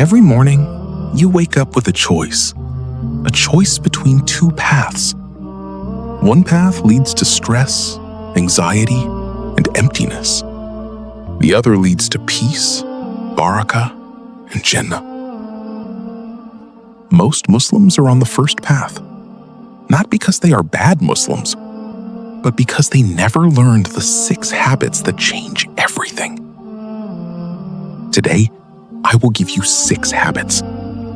Every morning, you wake up with a choice between two paths. One path leads to stress, anxiety, and emptiness. The other leads to peace, Barakah, and Jannah. Most Muslims are on the first path, not because they are bad Muslims, but because they never learned the 6 habits that change everything. Today, I will give you 6 habits.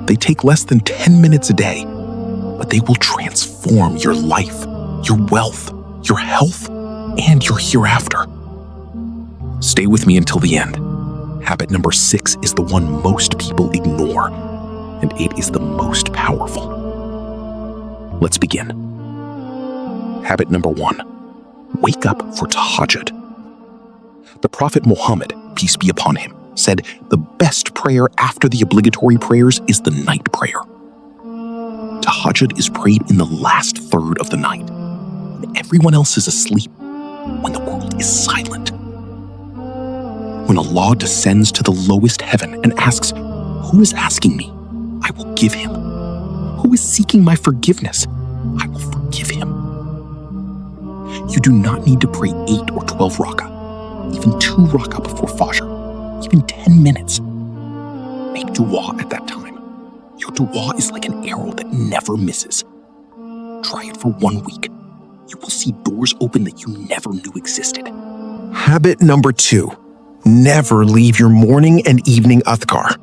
They take less than 10 minutes a day, but they will transform your life, your wealth, your health, and your hereafter. Stay with me until the end. Habit number 6 is the one most people ignore, and it is the most powerful. Let's begin. Habit number 1, wake up for Tahajjud. The Prophet Muhammad, peace be upon him, said the best prayer after the obligatory prayers is the night prayer. Tahajjud is prayed in the last third of the night, when everyone else is asleep, when the world is silent. When Allah descends to the lowest heaven and asks, "Who is asking me? I will give him. Who is seeking my forgiveness? I will forgive him." You do not need to pray 8 or 12 rak'ah, even 2 rak'ah before Fajr, even 10 minutes. Make dua at that time. Your dua is like an arrow that never misses. Try it for 1 week. You will see doors open that you never knew existed. Habit number 2, never leave your morning and evening Adhkar.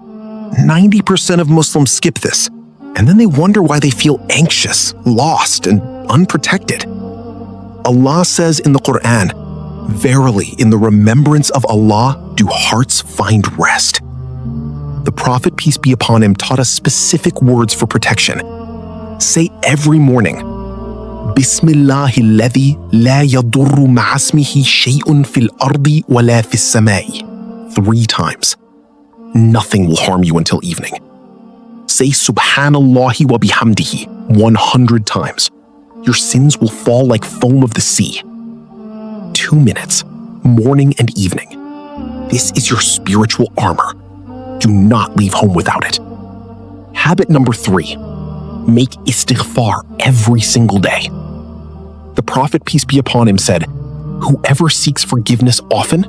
90% of Muslims skip this, and then they wonder why they feel anxious, lost, and unprotected. Allah says in the Qur'an, "Verily, in the remembrance of Allah do hearts find rest." The Prophet, peace be upon him, taught us specific words for protection. Say every morning, "Bismillahi alladhi la yadurru ma'asmihi shay'un fil ardi wa la fis samai," 3 times. Nothing will harm you until evening. Say Subhanallahi wa bihamdihi 100 times. Your sins will fall like foam of the sea. 2 minutes, morning and evening. This is your spiritual armor. Do not leave home without it. Habit number 3, make Istighfar every single day. The Prophet, peace be upon him, said, "Whoever seeks forgiveness often,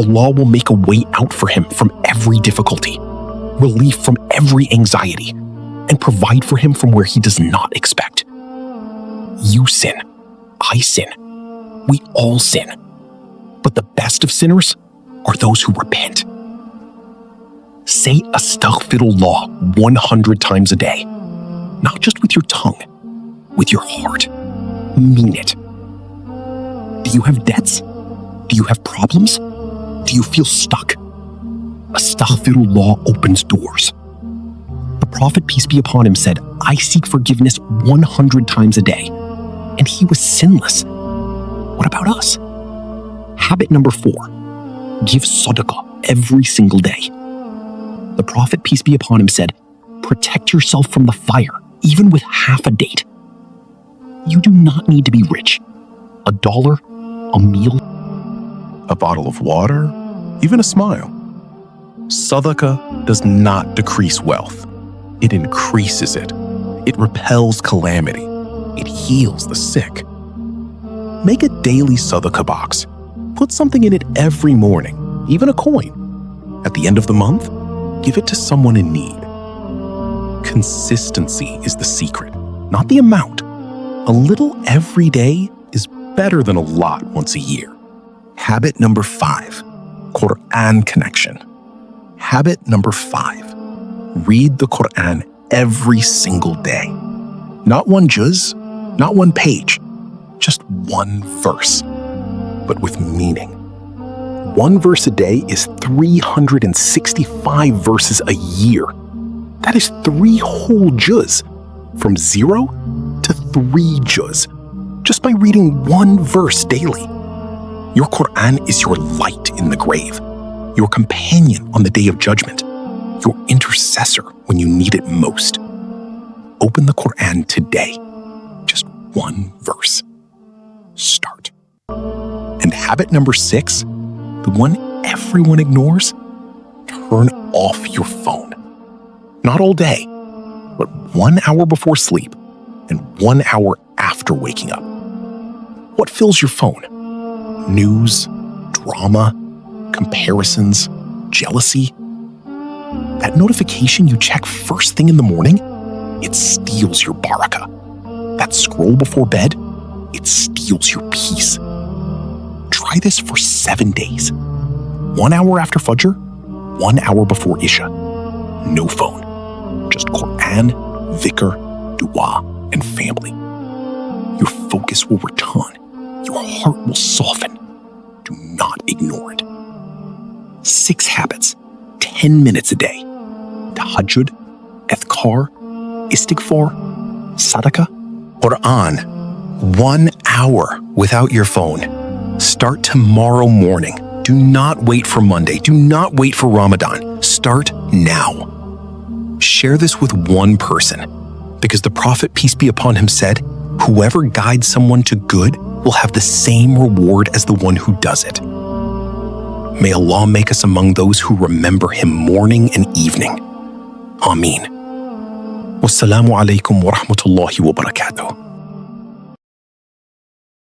Allah will make a way out for him from every difficulty, relief from every anxiety, and provide for him from where he does not expect." You sin. I sin. We all sin. But the best of sinners are those who repent. Say Astaghfirullah 100 times a day. Not just with your tongue, with your heart. Mean it. Do you have debts? Do you have problems? Do you feel stuck? Astaghfirullah opens doors. The Prophet, peace be upon him, said, "I seek forgiveness 100 times a day," and he was sinless. What about us? Habit number 4, give Sadaqah every single day. The Prophet, peace be upon him, said, "Protect yourself from the fire, even with half a date." You do not need to be rich. $1, a meal, a bottle of water, even a smile. Sadaqah does not decrease wealth. It increases it. It repels calamity. It heals the sick. Make a daily Sadaqah box. Put something in it every morning, even a coin. At the end of the month, give it to someone in need. Consistency is the secret, not the amount. A little every day is better than a lot once a year. Habit number 5, Qur'an connection. Habit number 5, read the Qur'an every single day. Not one juz, not one page, just one verse, but with meaning. 1 verse a day is 365 verses a year. That is 3 whole juz, from 0 to 3 juz, just by reading 1 verse daily. Your Qur'an is your light in the grave, your companion on the day of judgment, your intercessor when you need it most. Open the Qur'an today, just 1 verse. Start. And habit number 6, the one everyone ignores, turn off your phone. Not all day, but 1 hour before sleep and 1 hour after waking up. What fills your phone? News, drama, comparisons, jealousy? That notification you check first thing in the morning? It steals your barakah. That scroll before bed? It steals your peace. Try this for 7 days. 1 hour after Fajr, 1 hour before Isha. No phone. Just Qur'an, dhikr, dua, and family. Your focus will return. Your heart will soften. Do not ignore it. 6 habits, 10 minutes a day. Tahajjud, Adhkar, Istighfar, Sadaqah. Qur'an, 1 hour without your phone. Start tomorrow morning. Do not wait for Monday. Do not wait for Ramadan. Start now. Share this with one person, because the Prophet, peace be upon him, said, whoever guides someone to good will have the same reward as the one who does it. May Allah make us among those who remember him morning and evening. Ameen. Wassalamu alaikum wa rahmatullahi wa barakatuh.